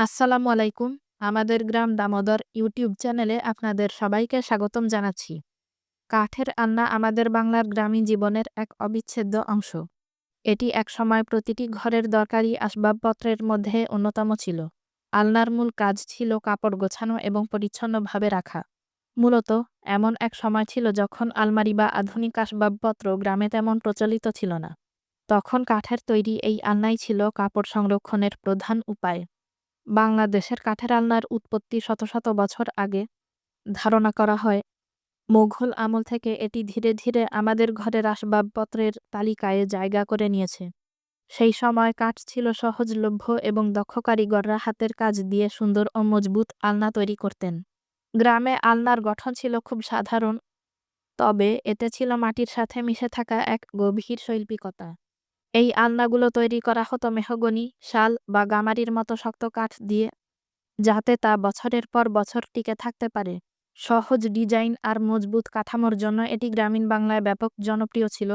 আসসালামু আলাইকুম। আমাদের গ্রাম দামোদর ইউটিউব চ্যানেলে আপনাদের সবাইকে স্বাগতম জানাচ্ছি। কাঠের আলনা আমাদের বাংলার গ্রামীণ জীবনের এক অবিচ্ছেদ্য অংশ। এটি একসময় প্রতিটি ঘরের দরকারি আসবাবপত্রের মধ্যে অন্যতম ছিল। আলনার মূল কাজ ছিল কাপড় গোছানো এবং পরিচ্ছন্নভাবে রাখা। মূলত এমন এক সময় ছিল যখন আলমারি বা আধুনিক আসবাবপত্র গ্রামে তেমন প্রচলিত ছিল না। তখন কাঠের তৈরি এই আলনাই ছিল কাপড় সংরক্ষণের প্রধান উপায়। বাংলাদেশের কাঠের আলনার উৎপত্তি শত শত বছর আগে। ধারণা করা হয় মুঘল আমল থেকে এটি ধীরে ধীরে আমাদের ঘরের আসবাবপত্রের তালিকায় জায়গা করে নিয়েছে। সেই সময় কাঠ ছিল সহজলভ্য এবং দক্ষ কারিগররা হাতের কাজ দিয়ে সুন্দর ও মজবুত আলনা তৈরি করতেন। গ্রামে আলনার গঠন ছিল খুব সাধারণ, তবে এতে ছিল মাটির সাথে মিশে থাকা এক গভীর শৈল্পিকতা। এই আলনাগুলো তৈরি করা হতো মেহগনি, শাল বা গামারির মতো শক্ত কাঠ দিয়ে, যাতে তা বছরের পর বছর টিকে থাকতে পারে। সহজ ডিজাইন আর মজবুত কাঠামোর জন্য এটি গ্রামীণ বাংলায় ব্যাপক জনপ্রিয় ছিল।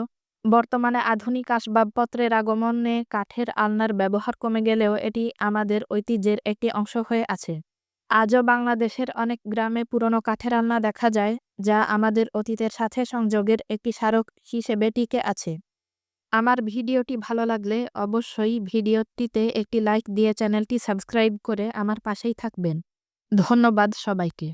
বর্তমানে আধুনিক আসবাবপত্রের আগমনে কাঠের আলনার ব্যবহার কমে গেলেও এটি আমাদের ঐতিহ্যের একটি অংশ হয়ে আছে। আজও বাংলাদেশের অনেক গ্রামে পুরনো কাঠের আলনা দেখা যায়, যা আমাদের অতীতের সাথে সংযোগের একটি স্মারক হিসেবে টিকে আছে। আমার ভিডিওটি ভালো লাগলে অবশ্যই ভিডিওটিতে একটি লাইক দিয়ে চ্যানেলটি সাবস্ক্রাইব করে আমার পাশেই থাকবেন। ধন্যবাদ সবাইকে।